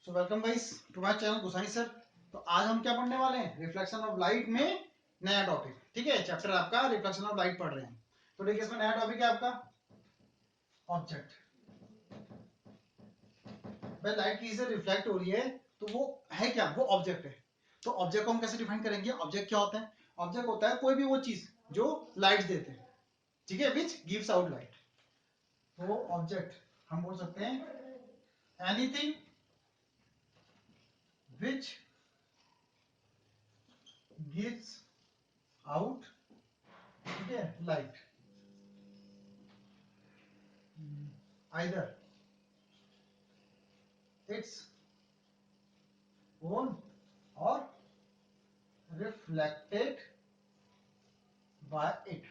So welcome guys to my channel Gusai sir. तो आज हम क्या पढ़ने वाले हैं, रिफ्लेक्शन ऑफ लाइट में नया टॉपिक। ठीक है, चैप्टर आपका रिफ्लेक्शन ऑफ लाइट पढ़ रहे हैं। तो देखिए इसमें नया टॉपिक है आपका ऑब्जेक्ट। भाई लाइट की से रिफ्लेक्ट हो रही है तो वो है क्या, वो ऑब्जेक्ट है। तो ऑब्जेक्ट को हम कैसे डिफाइन करेंगे, ऑब्जेक्ट क्या होता है? ऑब्जेक्ट होता है कोई भी वो चीज जो लाइट देते हैं, ठीक है, विच गिव्स आउट लाइट। तो ऑब्जेक्ट हम बोल सकते हैं एनीथिंग विच गिव्स आउट, ठीक है, light. either its own or reflected by it।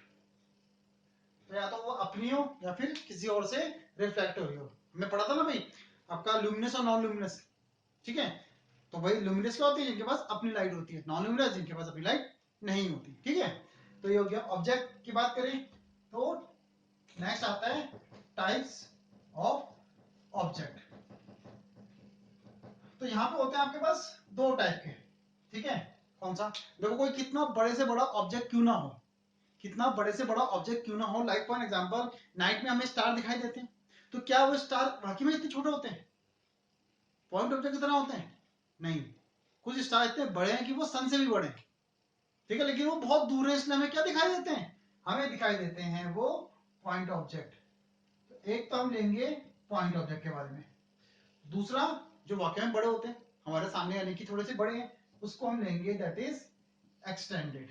तो या तो वो अपनी हो या फिर किसी और से रिफ्लेक्ट हो रही हो। हमने पढ़ा था ना भाई आपका लुमिनस और नॉन लुमिनस, ठीक है। तो भाई लुमिनस क्या होती है, जिनके पास अपनी लाइट होती है, नॉन लुमिनस जिनके पास अपनी लाइट नहीं होती, ठीक है। तो ये हो गया ऑब्जेक्ट की बात करें। तो नेक्स्ट आता है टाइप्स ऑफ ऑब्जेक्ट। तो यहाँ पे होते हैं आपके पास दो टाइप के, ठीक है। कौन सा? देखो कोई कितना बड़े से बड़ा ऑब्जेक्ट क्यों ना हो, कितना बड़े से बड़ा ऑब्जेक्ट क्यों ना हो, लाइक फॉर एग्जांपल नाइट में हमें स्टार दिखाई देते हैं, तो क्या वो स्टार वाकई में इतने छोटे होते हैं, पॉइंट ऑब्जेक्ट की तरह होते हैं? नहीं, कुछ स्टार इतने बड़े हैं कि वो सन से भी बड़े हैं, ठीक है, लेकिन वो बहुत दूर है, इसलिए हमें क्या दिखाई देते हैं, हमें दिखाई देते हैं वो पॉइंट ऑब्जेक्ट। तो एक तो हम लेंगे पॉइंट ऑब्जेक्ट के बारे में। दूसरा जो वाकई में बड़े होते हैं हमारे सामने, यानी कि थोड़े से बड़े हैं, उसको हम लेंगे दैट इज एक्सटेंडेड,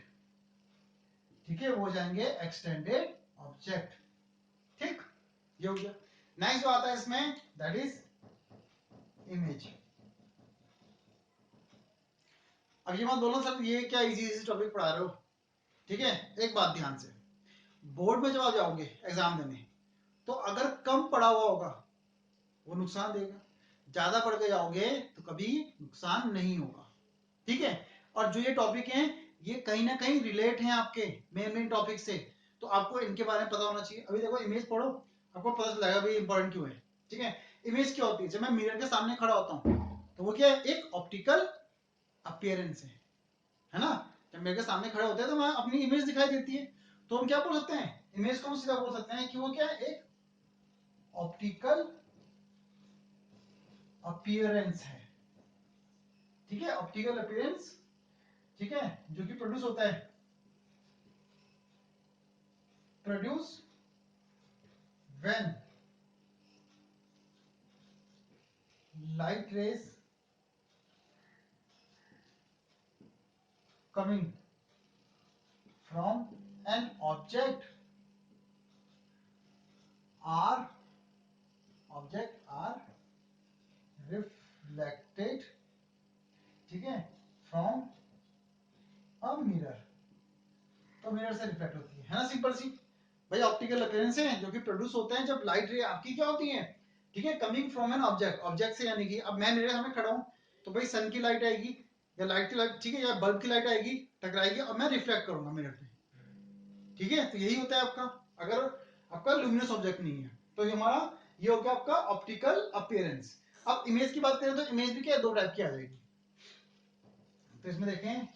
ठीक है, वो हो जाएंगे एक्सटेंडेड ऑब्जेक्ट। ठीक, ये हो गया। नेक्स्ट जो आता है इसमें दैट इज इमेज। अब ये मत बोलो सर ये क्या इजी इजी टॉपिक पढ़ा रहे हो, ठीक है। एक बात ध्यान से, बोर्ड में जब आप जाओगे एग्जाम देने, तो अगर कम पढ़ा हुआ होगा वो नुकसान देगा, ज्यादा पढ़ के जाओगे तो कभी नुकसान नहीं होगा, ठीक है। और जो ये टॉपिक हैं ये कहीं ना कहीं रिलेट हैं आपके मेन मेन टॉपिक से, तो आपको इनके बारे में पता होना चाहिए। अभी देखो इमेज पढ़ो, आपको पता चलेगा भाई इंपॉर्टेंट क्यों है, ठीक है। इमेज क्या होती है? जब मैं मिरर के सामने खड़ा होता हूँ तो वो क्या है, एक ऑप्टिकल अपीयरेंस है ना। जब मेरे के सामने खड़े होते हैं तो मैं अपनी इमेज दिखाई देती है, तो हम क्या बोल सकते हैं, इमेज को हम सीधा बोल सकते हैं कि वो क्या है, एक ऑप्टिकल अपीयरेंस है, ठीक है, ऑप्टिकल अपीयरेंस, ठीक है, जो कि प्रोड्यूस होता है, produce when light rays coming from an object are reflected, ठीक है, from a mirror। तो मिरर से रिफ्लेक्ट होती है ना, सिंपल सी। भाई ऑप्टिकल अपीयरेंस है जो कि प्रोड्यूस होते हैं जब लाइट रे आपकी क्या होती है, ठीक है, coming from an object, object से, यानी कि अब मैं मेरे सामने खड़ा हूं तो भाई सन की लाइट आएगी या लाइट की लाइट, ठीक है, या बल्ब की लाइट आएगी, टकराएगी और मैं रिफ्लेक्ट करूंगा मिरर पे, ठीक है। तो यही होता है आपका, अगर आपका लुमिनस ऑब्जेक्ट नहीं है तो ये हमारा ये हो गया आपका ऑप्टिकल अपीयरेंस। अब इमेज की बात करें तो इमेज भी क्या है, दो टाइप की आ जाएगी। तो इसमें देखें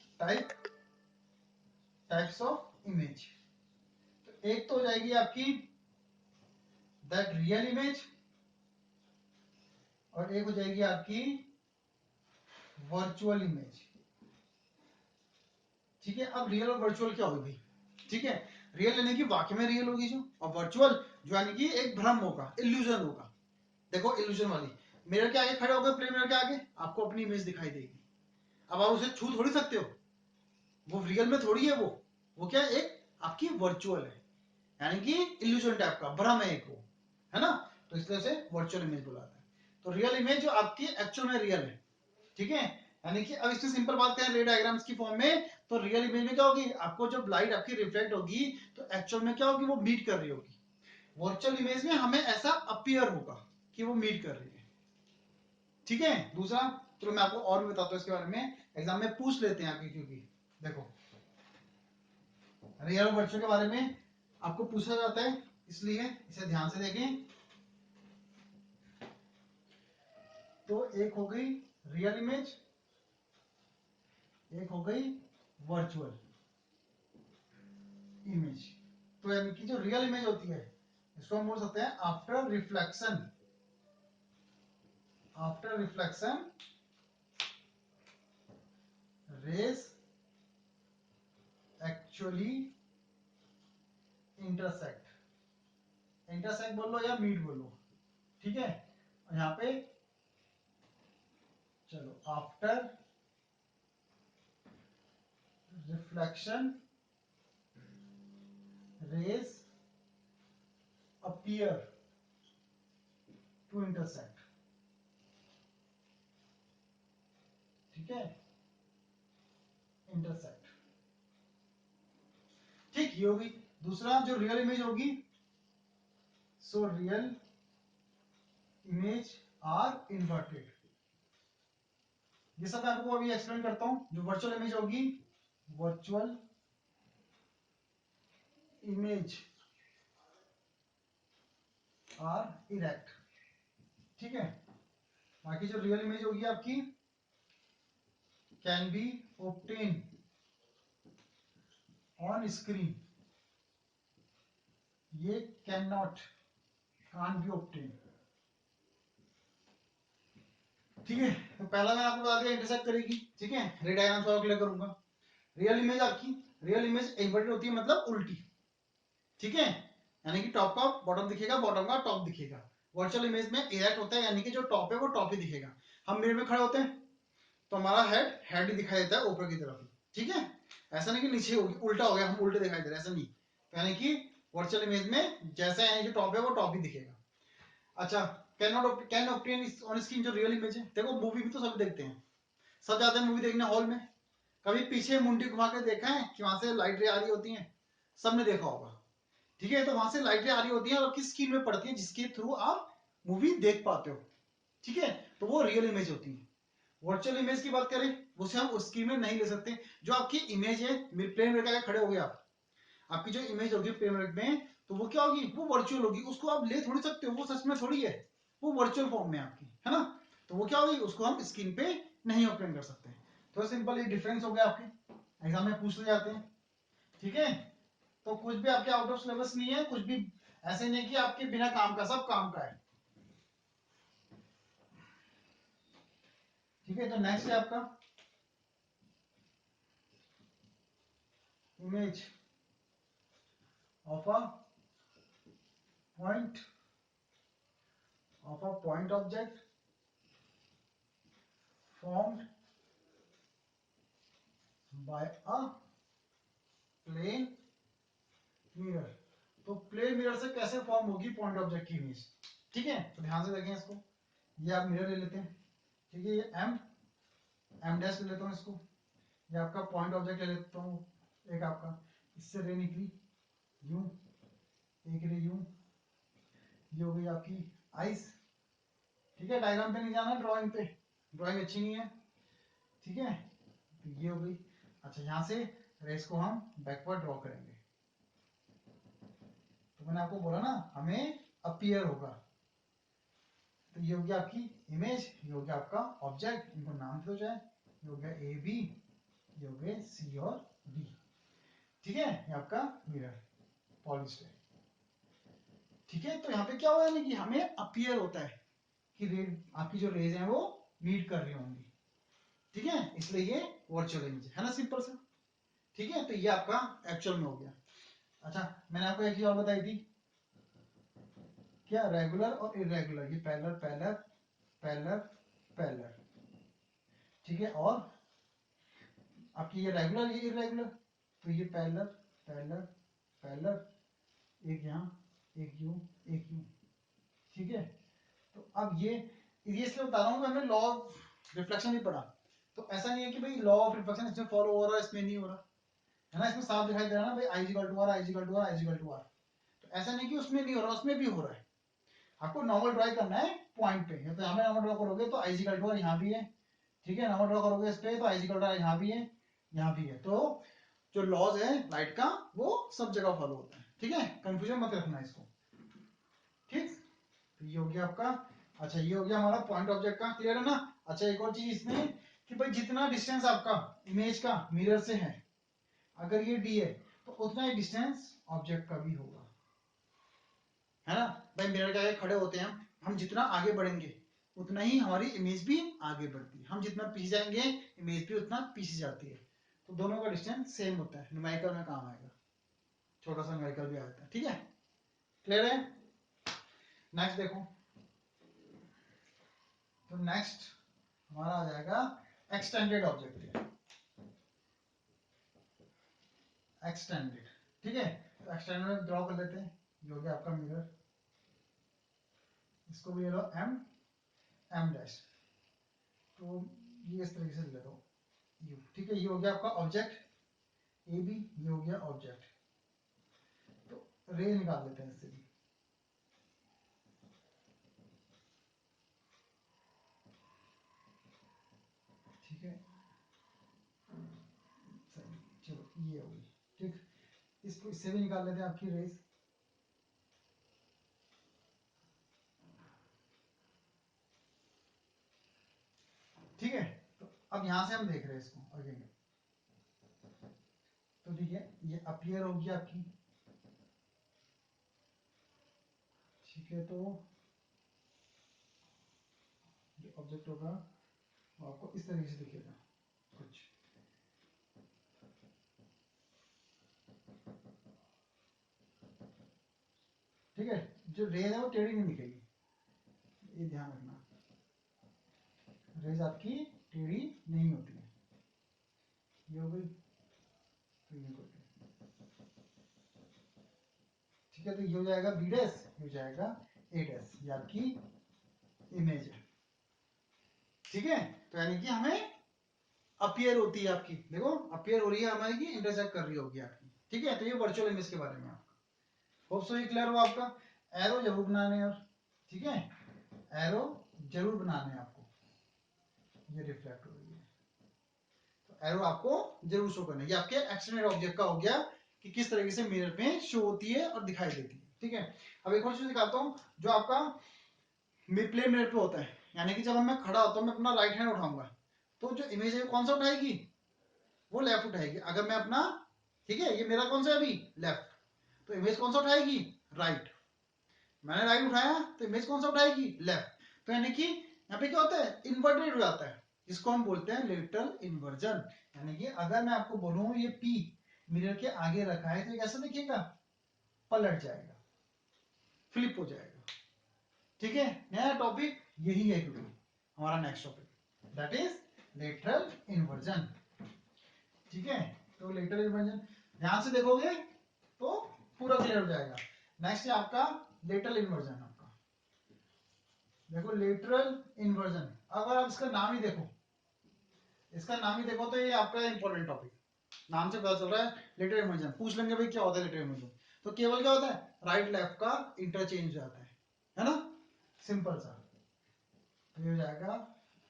टाइप्स ऑफ इमेज। तो एक तो हो जाएगी आपकी दैट रियल इमेज, और एक हो जाएगी आपकी वर्चुअल इमेज, ठीक है। अब रियल और वर्चुअल क्या होगी, ठीक है। रियल यानी कि वाकई में रियल होगी जो, और वर्चुअल जो यानी कि एक भ्रम होगा, इल्यूजन होगा। देखो इल्यूजन वाली, मिरर के आगे खड़े होकर प्ले मिरर के आगे आपको अपनी इमेज दिखाई देगी, अब आप उसे छू थोड़ी सकते हो, वो रियल में थोड़ी है, वो क्या है, एक आपकी वर्चुअल है, यानी कि इल्यूजन टाइप का भ्रम है एक वो, है ना। तो इसलिए उसे वर्चुअल इमेज बुलाते हैं। तो रियल इमेज जो आपकी एक्चुअल में रियल है, ठीक है। यानी कि अब इससे सिंपल बात करें रे डायग्राम्स की फॉर्म में, तो रियल इमेज में क्या होगी, आपको जब लाइट आपकी रिफ्लेक्ट होगी तो एक्चुअल में क्या होगी, वो मीट कर रही होगी। वर्चुअल इमेज में हमें ऐसा अपीयर होगा कि वो मीट कर रही है, ठीक है। दूसरा, चलो मैं आपको और भी बताता हूँ इसके बारे में, एग्जाम में पूछ लेते हैं आपकी, क्योंकि देखो रियल और वर्चुअल के बारे में आपको पूछा जाता है, इसलिए इसे ध्यान से देखें। तो एक हो गई रियल इमेज, एक हो गई वर्चुअल इमेज। तो यानी कि जो रियल इमेज होती है इसको हम बोल सकते हैं after reflection, after reflection rays actually intersect, intersect बोल लो या मीट बोलो, ठीक है। यहाँ पे चलो after reflection rays appear to intersect, ठीक है, इंटरसेक्ट, ठीक, ये होगी। दूसरा जो रियल इमेज होगी, so real image are inverted, ये सब मैं आपको अभी एक्सप्लेन करता हूं। जो वर्चुअल इमेज होगी, वर्चुअल इमेज आर इरेक्ट, ठीक है। बाकी जो रियल इमेज होगी आपकी can be obtain on screen, ये can not, can't be obtain, ठीक है। तो पहला मैं आपको बता दिया इंटरसेक्ट करेगी, ठीक है। रे डायग्राम थोड़ा क्लियर करूंगा। रियल इमेज आपकी, रियल इमेज इन्वर्टेड होती है मतलब उल्टी, ठीक है, यानी कि टॉप का बॉटम दिखेगा, बॉटम का टॉप दिखेगा। वर्चुअल इमेज में इरेक्ट होता है, यानी कि जो टॉप है वो टॉप ही दिखेगा। हम मिरर में खड़े होते हैं तो हमारा हेड ही दिखाई देता है ऊपर की तरफ, ठीक है। ऐसा नहीं कि नीचे उल्टा हो गया, हम उल्टे दिखाई दे रहे, ऐसा नहीं। तो यानी कि वर्चुअल इमेज में जैसे यानी जो टॉप है वो टॉप ही दिखेगा। अच्छा, कैन ऑब्टेन ऑन स्क्रीन जो रियल इमेज है, देखो मूवी भी तो सब देखते हैं, सब जाते हैं मूवी देखने हॉल में। कभी पीछे मुंडी घुमा के देखा है कि वहां से लाइट रे आ रही होती है, सबने देखा होगा, ठीक है। तो वहां से लाइट रे आ रही होती है और आपकी स्क्रीन में पड़ती है, जिसके थ्रू आप मूवी देख पाते हो, ठीक है। तो वो रियल इमेज होती है। वर्चुअल इमेज की बात करें, उसे हम उस स्क्रीन में नहीं ले सकते। जो आपकी इमेज है, प्लेन में खड़े हो गए आप, आपकी जो इमेज होगी प्लेन में, तो वो क्या होगी, वो वर्चुअल होगी, उसको आप ले थोड़ी सकते हो, वो सच में थोड़ी है, वो वर्चुअल फॉर्म में आपकी है ना। तो वो क्या होगी, उसको हम स्क्रीन पे नहीं ओपन कर सकते। तो सिंपल ये डिफरेंस हो गया, आपके एग्जाम में पूछ ले जाते हैं, ठीक है। तो कुछ भी आपके आउट ऑफ सिलेबस नहीं है, कुछ भी ऐसे नहीं कि आपके बिना काम का, सब काम का है, ठीक है। तो नेक्स्ट है आपका image of a point, of a point object formed by a plane mirror। तो प्लेन मिरर से कैसे फॉर्म होगी पॉइंट ऑब्जेक्ट की इमेज, ठीक है। तो ध्यान से देखें इसको, ये आप मिरर ले लेते हैं, ठीक है, ये एम डैश ले लेता हूँ इसको, ये आपका पॉइंट ऑब्जेक्ट ले लेता हूँ, एक आपका इससे रे निकली यूं, एक रे यूं, ये हो गई आपकी आइस, ठीक है। डायग्राम पे नहीं जाना, ड्राइंग पे, ड्राइंग अच्छी नहीं है, ठीक है। तो ये हो गई। अच्छा, यहाँ से रेस को हम बैकवर्ड ड्रॉ करेंगे, तो मैंने आपको बोला ना हमें अपीयर होगा। तो ये हो गया आपकी इमेज, ये हो गया आपका ऑब्जेक्ट, इनको नाम दो जाए, ये हो गया ए बी, ये हो गए सी और डी, ठीक है। ये आपका मिरर पॉलिश्ड है, ठीक है। तो यहाँ पे क्या हुआ है कि हमें अपीयर होता है कि आपकी जो रेज है वो मीट कर रही होंगी, ठीक है, इसलिए ये वर्चुअल इमेज है ना, सिंपल सा, ठीक है। तो ये आपका एक्चुअल में हो गया। अच्छा, मैंने आपको एक चीज और बताई थी, क्या, रेगुलर और इरेगुलर, ये पैरेलल पैरेलल पैरेलल पैरेलल, ठीक है। और आपकी ये रेगुलर, ये इरेगुलर, तो ये पैरेलल पैरेलल पैरेलल, एक यहाँ, एक यूं, एक यूं, ठीक है। तो अब ये इसलिए बता रहा हूँ, हमने लॉ ऑफ रिफ्लेक्शन नहीं पढ़ा, तो ऐसा नहीं है कि भाई लॉ ऑफ रिफ्लेक्शन इसमें फॉलो हो रहा है, इसमें नहीं हो रहा है ना, इसमें साफ दिखाई दे रहा है ना भाई, I equal to R, I equal to R, I equal to R. तो ऐसा नहीं कि उसमें नहीं हो रहा, उसमें भी हो रहा है। आपको नॉर्मल ड्रॉ करना है पॉइंट पे, तो यहाँ पे नॉर्मल ड्रॉ करोगे तो आई इक्वल टू आर यहाँ भी है, ठीक है। नॉर्मल ड्रॉ करोगे इस पे तो आई इक्वल टू आर यहाँ भी है, यहाँ भी है। तो जो लॉज है लाइट का वो सब जगह फॉलो होता है, ठीक है। कंफ्यूजन मत रखना इसको, ठीक। तो ये हो गया आपका अच्छा ये हो गया हमारा पॉइंट ऑब्जेक्ट का, क्लियर है ना। अच्छा एक और चीज इसमें कि भाई जितना डिस्टेंस आपका इमेज का मिरर से है, अगर ये d है तो उतना ही डिस्टेंस ऑब्जेक्ट का भी होगा, है ना। भाई मिरर के आगे खड़े होते हैं हम जितना आगे बढ़ेंगे उतना ही हमारी इमेज भी आगे बढ़ती है, हम जितना पीछे जाएंगे इमेज भी उतना पीछे जाती है। तो दोनों का डिस्टेंस सेम होता है, न्यूमेरिकल में काम आएगा, छोटा सा न्यूमेरिकल भी आता है, ठीक है, क्लियर है। नेक्स्ट देखो, तो नेक्स्ट हमारा आ जाएगा एक्सटेंडेड ऑब्जेक्ट, एक्सटेंडेड, ठीक है। तो एक्सटेंडेड ड्रॉ कर लेते हैं, ये हो गया आपका मिरर, इसको भी ले लो एम डैश, तो ये इस तरीके से ले लो यू, ठीक है। ये हो गया आपका ऑब्जेक्ट ए बी, ये हो गया ऑब्जेक्ट, तो रे निकाल लेते हैं इससे भी, ठीक है। चलो ये हो गई, ठीक। इसको इससे भी निकाल लेते हैं आपकी रेस, ठीक है। तो अब यहां से हम देख रहे हैं इसको आगे में, तो ठीक है ये अपीयर होगी आपकी, ठीक है। तो ये ऑब्जेक्ट होगा वो आपको इस तरीके से दिखेगा कुछ, ठीक है। जो रेज है वो टेढ़ी नहीं दिखेगी, ये ध्यान रखना, रेज आपकी टेढ़ी नहीं होती है, ये हो गई, तो ये हो गई, ठीक है। तो ये हो जाएगा बी डैश, ये हो जाएगा ए डैश, ये आपकी इमेज है, ठीक है। तो यानी कि हमें अपीयर होती है आपकी, देखो अपीयर हो रही है हमारी की इंटरसेक्ट कर रही होगी आपकी, ठीक है। तो ये वर्चुअल इमेज के बारे में आपका, होप सो ये क्लियर हुआ आपका। एरो जरूर बनाने और, ठीक है, एरो जरूर बनाने आपको, ये रिफ्लेक्ट हो रही है तो एरो आपको जरूर शो करना है। ये आपके एक्सटेंडेड ऑब्जेक्ट का हो गया कि किस तरीके से मिरर पे शो होती है और दिखाई देती है, ठीक है। अब एक और चीज दिखाता हूँ, जो आपका प्लेन मिरर पे होता है, यानी कि जब मैं खड़ा होता हूँ मैं अपना राइट हैंड उठाऊंगा तो जो इमेज है कौन सा उठाएगी, वो लेफ्ट उठाएगी। अगर मैं अपना, ठीक है, ये मेरा कौन सा है अभी लेफ्ट, तो इमेज कौन सा उठाएगी, राइट। मैंने राइट उठाया तो इमेज कौन सा उठाएगी, लेफ्ट। तो यानी कि यहाँ पे क्या होता है, इन्वर्टेड हो जाता है, जिसको हम बोलते हैं लेटरल इन्वर्जन। यानी कि अगर मैं आपको बोलूं ये पी मिरर के आगे रखा है तो ये कैसा दिखेगा, पलट जाएगा, फ्लिप हो जाएगा, ठीक है। नया टॉपिक यही है टुडे हमारा next topic, that is lateral inversion, ठीक है। तो लेटरल इन्वर्जन ध्यान से देखोगे तो पूरा क्लियर हो जाएगा। नेक्स्ट है आपका लेटरल इन्वर्जन, आपका देखो लेटरल इन्वर्जन, अगर आप इसका नाम ही देखो, इसका नाम ही देखो तो ये आपका इंपॉर्टेंट टॉपिक, नाम से पता चल रहा है लेटरल इन्वर्जन। पूछ लेंगे भाई क्या होता है लेटरल इन्वर्जन, तो केवल क्या होता है, राइट लेफ्ट का इंटरचेंज हो जाता है ना, सिंपल सा। तो ये हो जाएगा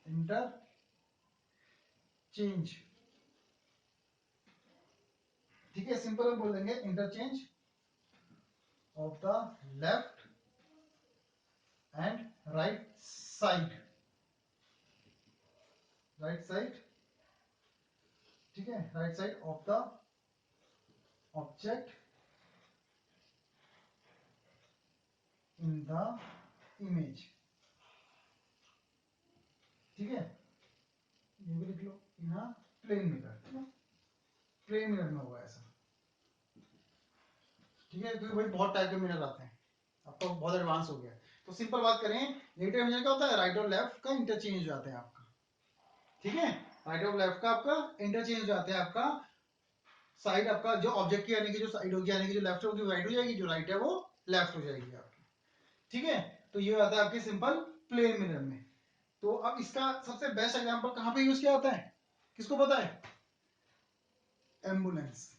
इंटरचेंज, ठीक है। सिंपल में बोल देंगे interchange of the left and right side, right side, ठीक है, right side of the object in the image, ठीक है। ये भी लिख लो, इन प्लेन मिरर, प्लेन मिरर में होगा ऐसा, ठीक है। क्योंकि भाई बहुत टाइप के मिरर आते हैं, अब तो बहुत एडवांस हो गया। तो सिंपल बात करें, लेटरल इमेज क्या होता है, राइट और लेफ्ट का इंटरचेंज हो जाता है आपका, ठीक है। राइट और लेफ्ट का आपका इंटरचेंज हो जाता है, आपका साइड आपका जो ऑब्जेक्ट की यानी कि जो साइड होगी, यानी कि जो लेफ्ट होगी राइट हो जाएगी, जो राइट है वो लेफ्ट हो जाएगी आपकी, ठीक है। तो ये आता है आपके सिंपल प्लेन मिरर में। तो अब इसका सबसे बेस्ट एग्जांपल कहां पे यूज किया जाता है, किसको पता है, एम्बुलेंस,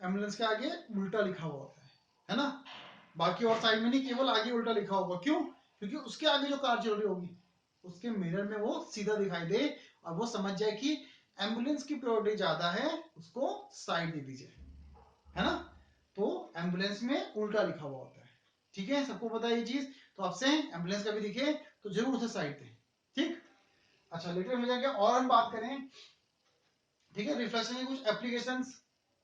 एम्बुलेंस के आगे उल्टा लिखा हुआ होता है ना। बाकी और साइड में नहीं, केवल आगे उल्टा लिखा होगा, क्यों, क्योंकि उसके आगे जो कार चल रही होगी उसके मिरर में वो सीधा दिखाई दे और वो समझ जाए कि एम्बुलेंस की प्रायोरिटी ज्यादा है, उसको साइड दे दीजिए, है ना। तो एम्बुलेंस में उल्टा लिखा हुआ होता है, ठीक है, सबको पता है ये चीज, तो आपसे एम्बुलेंस का भी दिखे तो जरूर उसे साइड दे, ठीक। अच्छा लेटर में जाके और हम बात करें, ठीक है, रिफ्लेक्शन की कुछ एप्लीकेशंस।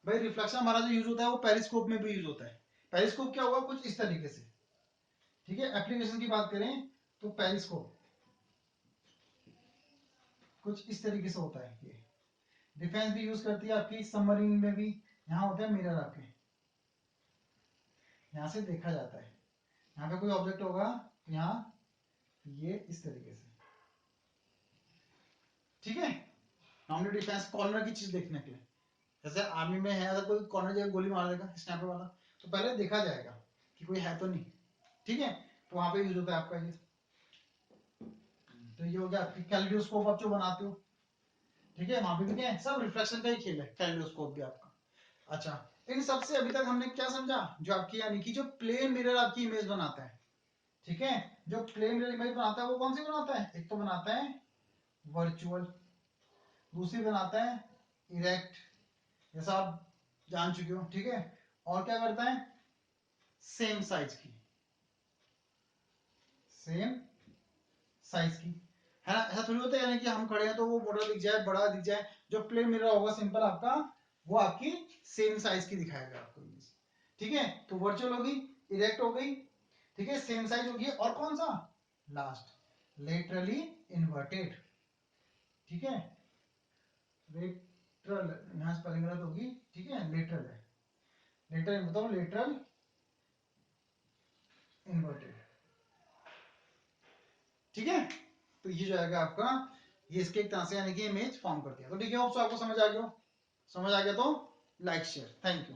भाई रिफ्लेक्शन हमारा जो यूज होता है वो पेरिस्कोप में भी यूज होता है। पेरिस्कोप क्या होगा, कुछ इस तरीके से, ठीक है। एप्लीकेशन की बात करें तो पेरिस्कोप कुछ इस तरीके से होता है। ये डिफेंस भी यूज करती है आपकी, सबमरीन में भी। यहाँ होता है मिरर आपके, यहाँ से देखा जाता है, यहाँ पे कोई ऑब्जेक्ट होगा, यहाँ ये इस तरीके से, ठीक है। नॉर्मली डिफेंस कॉर्नर की चीज देखने के लिए, जैसे आर्मी में है, अगर कोई कॉर्नर जगह गोली मार देगा स्नैपर वाला, तो पहले देखा जाएगा कि कोई है तो नहीं, ठीक है। तो वहां पे यूज होता है आपका ये। तो ये हो गया आपकी कैलिडोस्कोप, आप जो बनाते हो, ठीक है, वहां पे भी क्या है, सब रिफ्लेक्शन का ही खेल है, कैलिडोस्कोप भी आपका। अच्छा, इन सबसे अभी तक हमने क्या समझा, जो आपकी यानी कि जो प्लेन मिरर आपकी इमेज बनाता है, ठीक है। जो प्लेन मिरर इमेज बनाता है वो कौन सी बनाता है, एक तो बनाता है वर्चुअल, दूसरी बनाता है इरेक्ट, जैसा आप जान चुके हो, ठीक है। और क्या करता है, सेम साइज की, सेम साइज की, है ना। ऐसा थोड़ी होता है यानी कि हम खड़े हैं तो वो मोटा दिख जाए, बड़ा दिख जाए। जो प्लेन मिरर होगा सिंपल आपका, वो आपकी सेम साइज की दिखाएगा आपको इमेज, ठीक है। तो वर्चुअल होगी, इरेक्ट हो गई, ठीक है, सेम साइज होगी, और कौन सा लास्ट, लेटरली इन्वर्टेड, ठीक है। लेटरल, यहां स्पेलिंग गलत होगी, ठीक है, लेटरल है, लेटरल मतलब लेटरल इन्वर्टेड, ठीक है। तो ये जाएगा आपका, ये इसके एक तरह से यानी कि इमेज फॉर्म करती है। तो ठीक है, आपको समझ आ गया, समझ आ गया तो लाइक शेयर, थैंक यू।